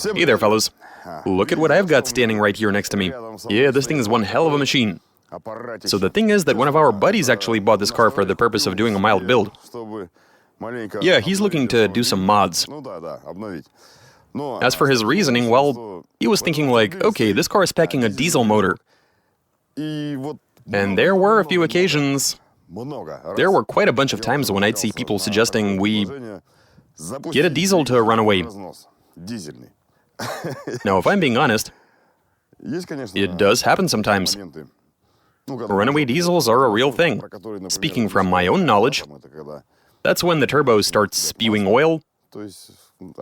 Hey there, fellas. Look at what I've got standing right here next to me. Yeah, this thing is one hell of a machine. So the thing is that one of our buddies actually bought this car for the purpose of doing a mild build. Yeah, he's looking to do some mods. As for his reasoning, well, he was thinking like, okay, this car is packing a diesel motor. And there were a few occasions, there were quite a bunch of times when I'd see people suggesting we get a diesel to Runaway. Now, if I'm being honest, it does happen sometimes. Runaway diesels are a real thing. Speaking from my own knowledge, that's when the turbo starts spewing oil,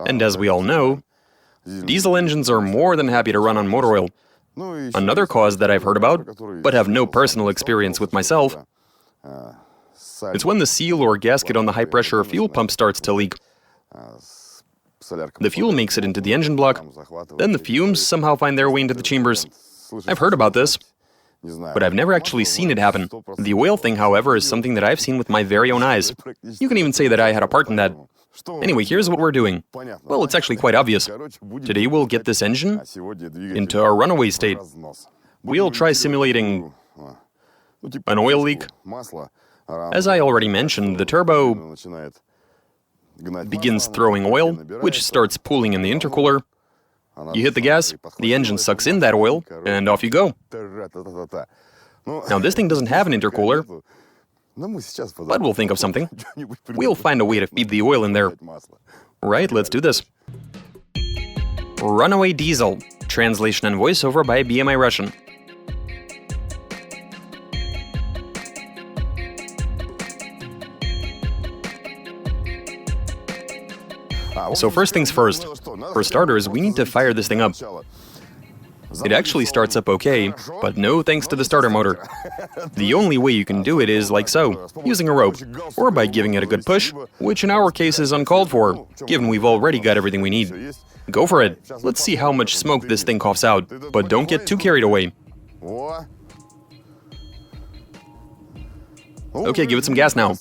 and as we all know, diesel engines are more than happy to run on motor oil. Another cause that I've heard about, but have no personal experience with myself, it's when the seal or gasket on the high-pressure fuel pump starts to leak. The fuel makes it into the engine block, then the fumes somehow find their way into the chambers. I've heard about this, but I've never actually seen it happen. The oil thing, however, is something that I've seen with my very own eyes. You can even say that I had a part in that. Anyway, here's what we're doing. Well, it's actually quite obvious. Today we'll get this engine into a runaway state. We'll try simulating an oil leak. As I already mentioned, the turbo begins throwing oil, which starts pooling in the intercooler. You hit the gas, the engine sucks in that oil, and off you go. Now, this thing doesn't have an intercooler, but we'll think of something. We'll find a way to feed the oil in there. Right, let's do this. Runaway Diesel. Translation and voiceover by BMI Russian. So first things first. For starters, we need to fire this thing up. It actually starts up okay, but no thanks to the starter motor. The only way you can do it is like so, using a rope, or by giving it a good push, which in our case is uncalled for, given we've already got everything we need. Go for it. Let's see how much smoke this thing coughs out, but don't get too carried away. Okay, give it some gas now.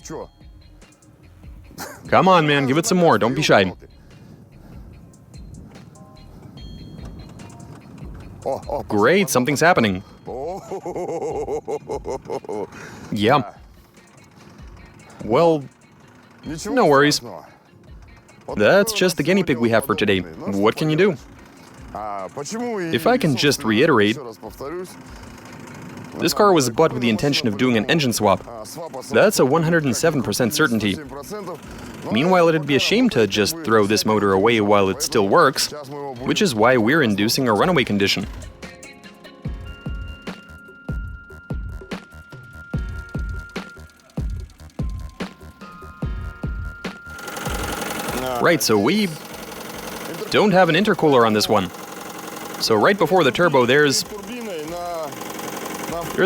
Come on, man, give it some more, don't be shy. Great, something's happening. Yeah. Well, no worries. That's just the guinea pig we have for today. What can you do? If I can just reiterate, this car was bought with the intention of doing an engine swap. That's a 107% certainty. Meanwhile, it'd be a shame to just throw this motor away while it still works, which is why we're inducing a runaway condition. Right, so we don't have an intercooler on this one. So right before the turbo, there's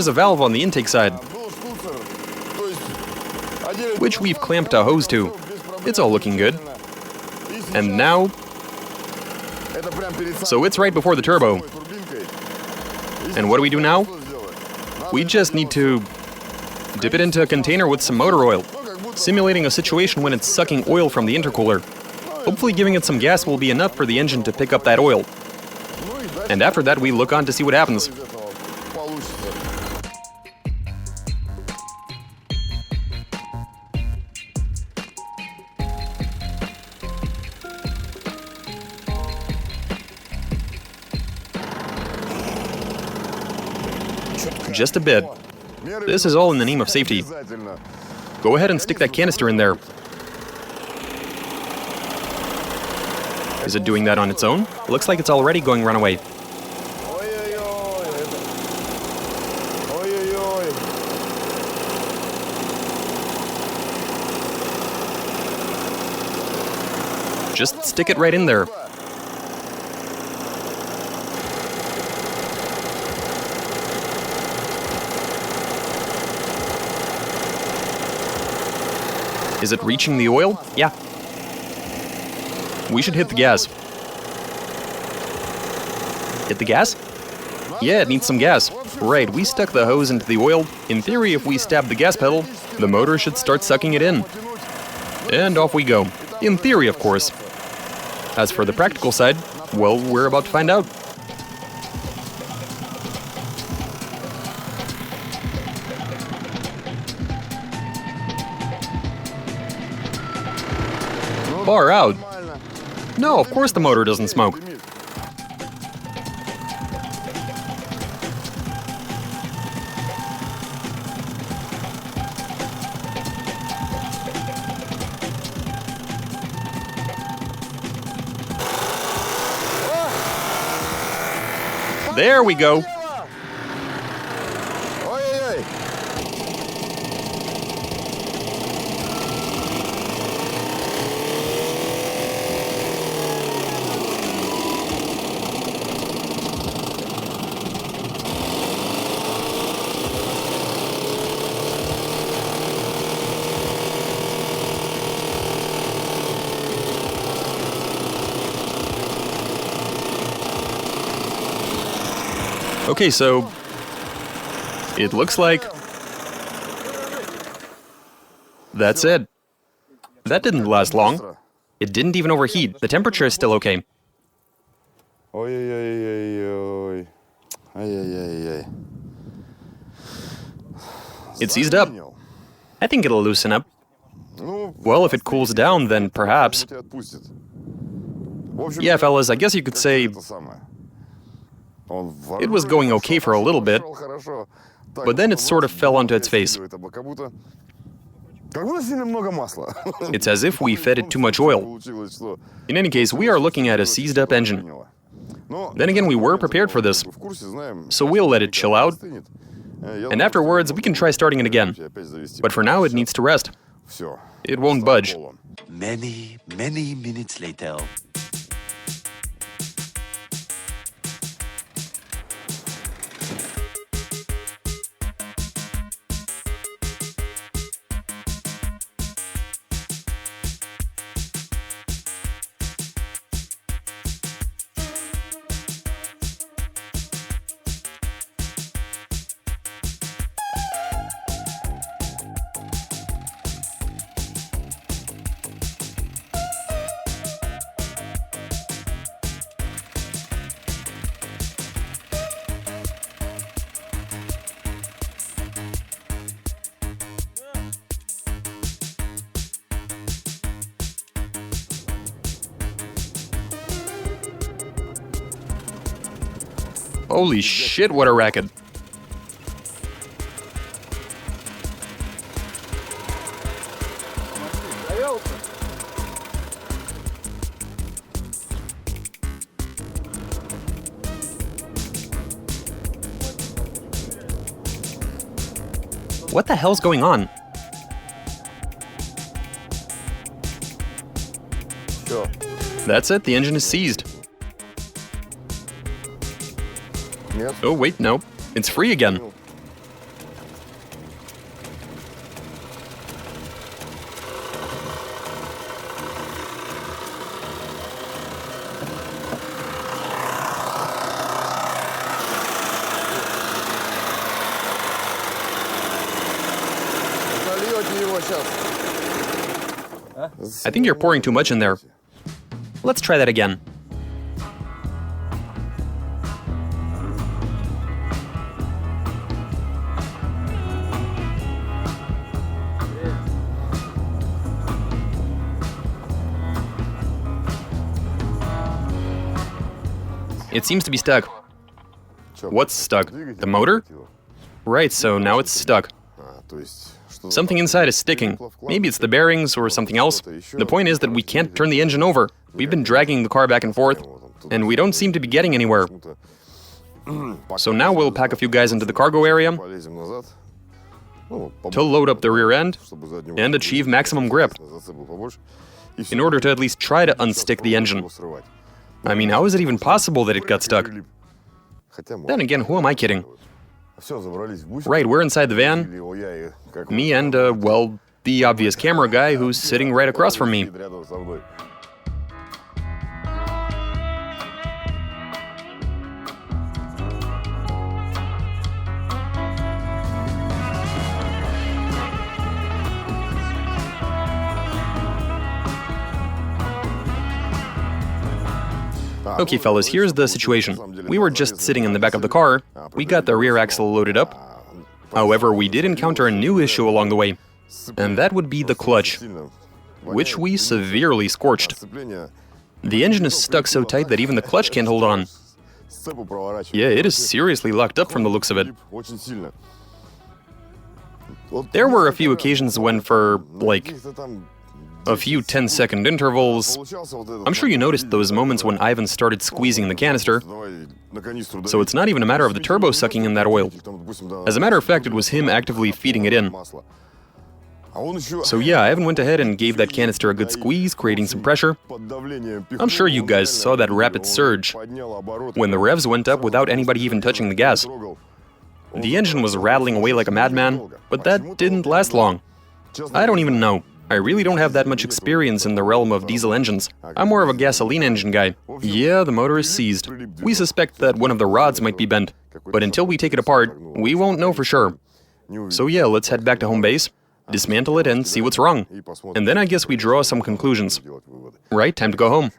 a valve on the intake side, which we've clamped a hose to. It's all looking good. And now, so it's right before the turbo. And what do we do now? We just need to dip it into a container with some motor oil, simulating a situation when it's sucking oil from the intercooler. Hopefully giving it some gas will be enough for the engine to pick up that oil. And after that, we look on to see what happens. Just a bit. This is all in the name of safety. Go ahead and stick that canister in there. Is it doing that on its own? Looks like it's already going runaway. Just stick it right in there. Is it reaching the oil? Yeah. We should hit the gas. Hit the gas? Yeah, it needs some gas. Right, we stuck the hose into the oil. In theory, if we stab the gas pedal, the motor should start sucking it in. And off we go. In theory, of course. As for the practical side, Well, we're about to find out. Far out. No, of course the motor doesn't smoke. There we go. Okay, so it looks like that's it. That didn't last long. It didn't even overheat. The temperature is still okay. It seized up. I think it'll loosen up. Well, if it cools down, then perhaps. Yeah, fellas, I guess you could say it was going okay for a little bit, but then it sort of fell onto its face. It's as if we fed it too much oil. In any case, we are looking at a seized up engine. Then again, we were prepared for this, so we'll let it chill out, and afterwards we can try starting it again. But for now, it needs to rest. It won't budge. Many minutes later. Holy shit, what a racket. What the hell's going on? That's it, the engine is seized. Oh, wait, no. It's free again. I think you're pouring too much in there. Let's try that again. It seems to be stuck. What's stuck? The motor? Right, so now it's stuck. Something inside is sticking. Maybe it's the bearings or something else. The point is that we can't turn the engine over. We've been dragging the car back and forth, and we don't seem to be getting anywhere. So now we'll pack a few guys into the cargo area to load up the rear end and achieve maximum grip, in order to at least try to unstick the engine. I mean, how is it even possible that it got stuck? Then again, who am I kidding? Right, we're inside the van. Me and, well, the obvious camera guy who's sitting right across from me. Okay, fellas, here's the situation. We were just sitting in the back of the car. We got the rear axle loaded up. However, we did encounter a new issue along the way, and that would be the clutch, which we severely scorched. The engine is stuck so tight that even the clutch can't hold on. Yeah, it is seriously locked up from the looks of it. There were a few occasions when for, like, a few 10-second intervals, I'm sure you noticed those moments when Ivan started squeezing the canister. So it's not even a matter of the turbo sucking in that oil. As a matter of fact, it was him actively feeding it in. So yeah, Ivan went ahead and gave that canister a good squeeze, creating some pressure. I'm sure you guys saw that rapid surge, when the revs went up without anybody even touching the gas. The engine was rattling away like a madman, but that didn't last long. I don't even know. I really don't have that much experience in the realm of diesel engines. I'm more of a gasoline engine guy. Yeah, the motor is seized. We suspect that one of the rods might be bent, but until we take it apart, we won't know for sure. So yeah, let's head back to home base, dismantle it and see what's wrong. And then I guess we draw some conclusions. Right, time to go home.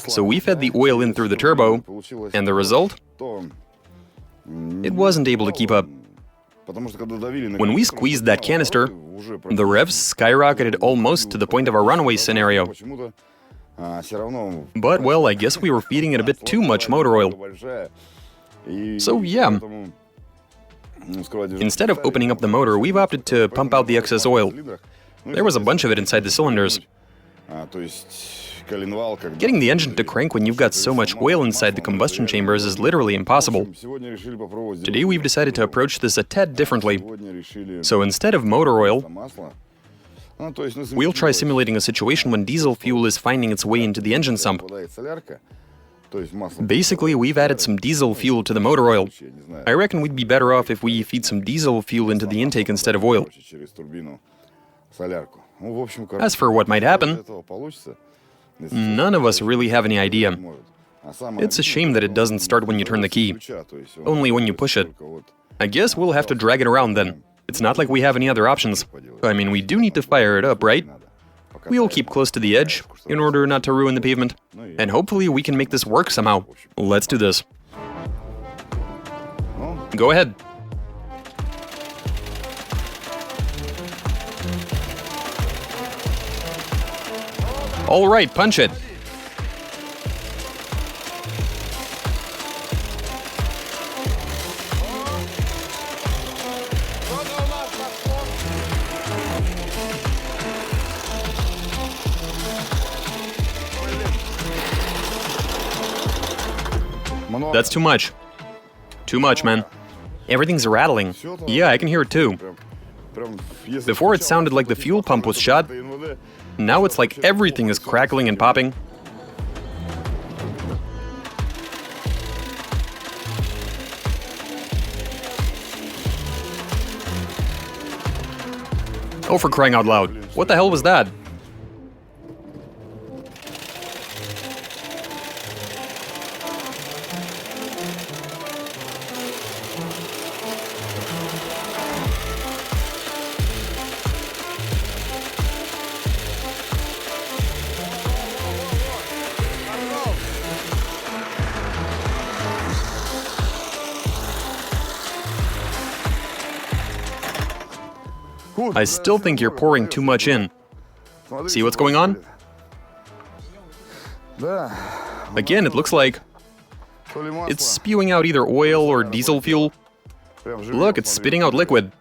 So we fed the oil in through the turbo, and the result? It wasn't able to keep up. When we squeezed that canister, the revs skyrocketed almost to the point of a runaway scenario. But, well, I guess we were feeding it a bit too much motor oil. So, yeah. Instead of opening up the motor, we've opted to pump out the excess oil. There was a bunch of it inside the cylinders. Getting the engine to crank when you've got so much oil inside the combustion chambers is literally impossible. Today we've decided to approach this a tad differently. So instead of motor oil, we'll try simulating a situation when diesel fuel is finding its way into the engine sump. Basically, we've added some diesel fuel to the motor oil. I reckon we'd be better off if we feed some diesel fuel into the intake instead of oil. As for what might happen, none of us really have any idea. It's a shame that it doesn't start when you turn the key, only when you push it. I guess we'll have to drag it around then. It's not like we have any other options. I mean, we do need to fire it up, right? We'll keep close to the edge in order not to ruin the pavement. And hopefully we can make this work somehow. Let's do this. Go ahead. All right, punch it. That's too much. Too much, man. Everything's rattling. Yeah, I can hear it too. Before it sounded like the fuel pump was shot. Now it's like everything is crackling and popping. Oh, for crying out loud. What the hell was that? I still think you're pouring too much in. See what's going on? Again, it looks like it's spewing out either oil or diesel fuel. Look, it's spitting out liquid.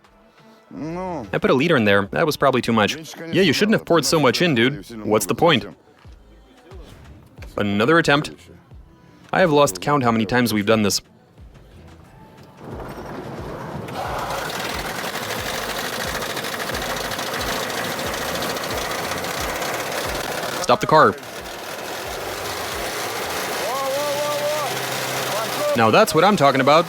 I put a liter in there. That was probably too much. Yeah, you shouldn't have poured so much in, dude. What's the point? Another attempt. I have lost count how many times we've done this. Stop the car. Now that's what I'm talking about.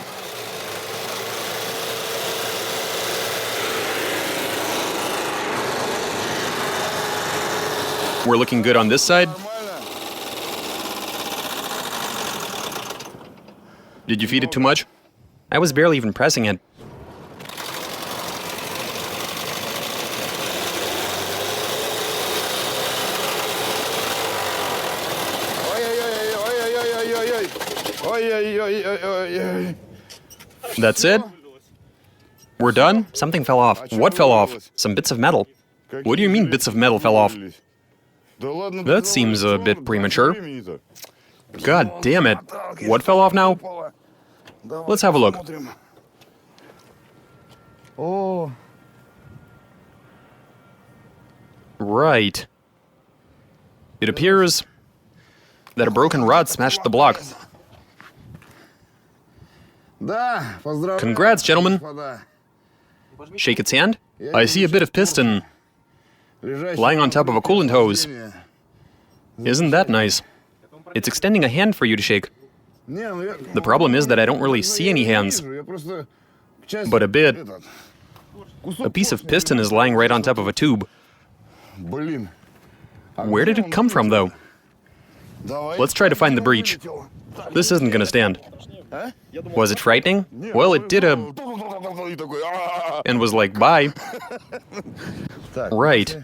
We're looking good on this side. Did you feed it too much? I was barely even pressing it. That's it? We're done? Something fell off. What fell off? Some bits of metal. What do you mean bits of metal fell off? That seems a bit premature. God damn it. What fell off now? Let's have a look. Right. It appears that a broken rod smashed the block. Congrats, gentlemen. Shake its hand. I see a bit of piston lying on top of a coolant hose. Isn't that nice? It's extending a hand for you to shake. The problem is that I don't really see any hands, but a bit. A piece of piston is lying right on top of a tube. Where did it come from, though? Let's try to find the breach. This isn't gonna stand. Was it frightening? Well, it did and was like, bye. Right.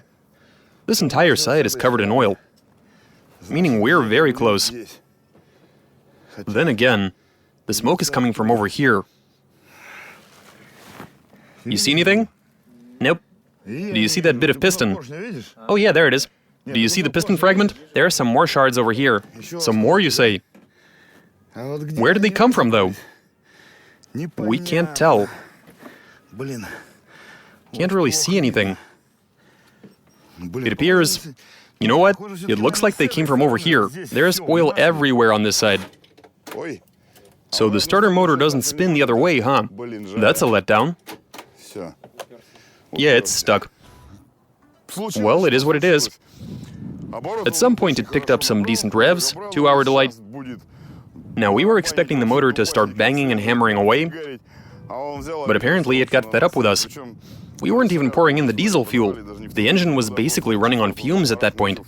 This entire side is covered in oil, meaning we're very close. Then again, the smoke is coming from over here. You see anything? Nope. Do you see that bit of piston? Oh yeah, there it is. Do you see the piston fragment? There are some more shards over here. Some more, you say? Where did they come from, though? We can't tell. Can't really see anything. It appears... You know what? It looks like they came from over here. There's oil everywhere on this side. So the starter motor doesn't spin the other way, huh? That's a letdown. Yeah, it's stuck. Well, it is what it is. At some point it picked up some decent revs, to our delight. Now, we were expecting the motor to start banging and hammering away, but apparently it got fed up with us. We weren't even pouring in the diesel fuel. The engine was basically running on fumes at that point.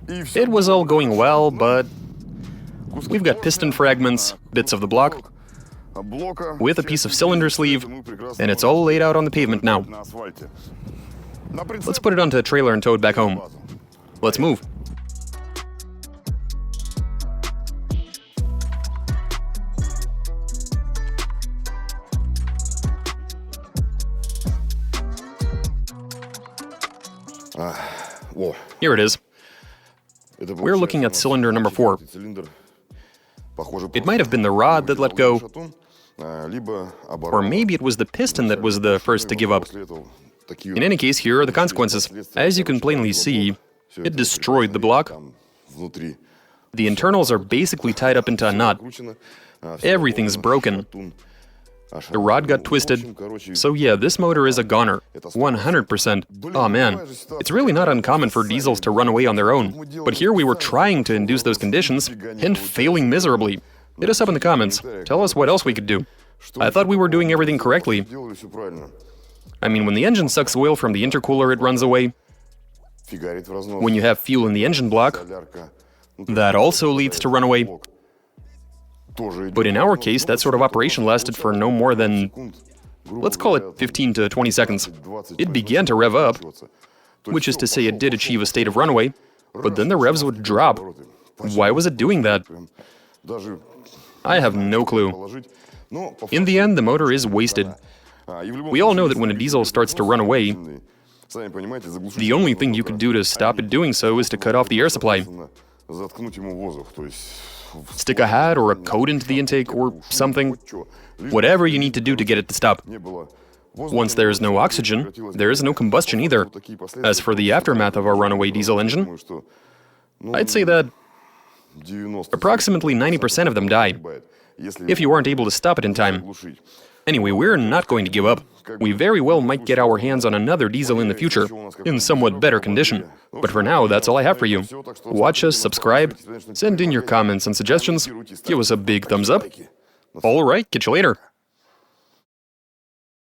It was all going well, but we've got piston fragments, bits of the block, with a piece of cylinder sleeve, and it's all laid out on the pavement now. Let's put it onto a trailer and tow it back home. Let's move. Here it is. We're looking at cylinder number 4. It might have been the rod that let go, or maybe it was the piston that was the first to give up. In any case, here are the consequences. As you can plainly see, it destroyed the block. The internals are basically tied up into a knot. Everything's broken. The rod got twisted. So yeah, this motor is a goner. 100%. Oh man, it's really not uncommon for diesels to run away on their own. But here we were trying to induce those conditions and failing miserably. Hit us up in the comments. Tell us what else we could do. I thought we were doing everything correctly. I mean, when the engine sucks oil from the intercooler, it runs away. When you have fuel in the engine block, that also leads to runaway. But in our case, that sort of operation lasted for no more than, let's call it 15 to 20 seconds. It began to rev up, which is to say it did achieve a state of runaway, but then the revs would drop. Why was it doing that? I have no clue. In the end, the motor is wasted. We all know that when a diesel starts to run away, the only thing you could do to stop it doing so is to cut off the air supply. Stick a hat or a coat into the intake or something. Whatever you need to do to get it to stop. Once there is no oxygen, there is no combustion either. As for the aftermath of our runaway diesel engine, I'd say that approximately 90% of them die, if you aren't able to stop it in time. Anyway, we're not going to give up. We very well might get our hands on another diesel in the future, in somewhat better condition. But for now, that's all I have for you. Watch us, subscribe, send in your comments and suggestions, give us a big thumbs up. All right, catch you later.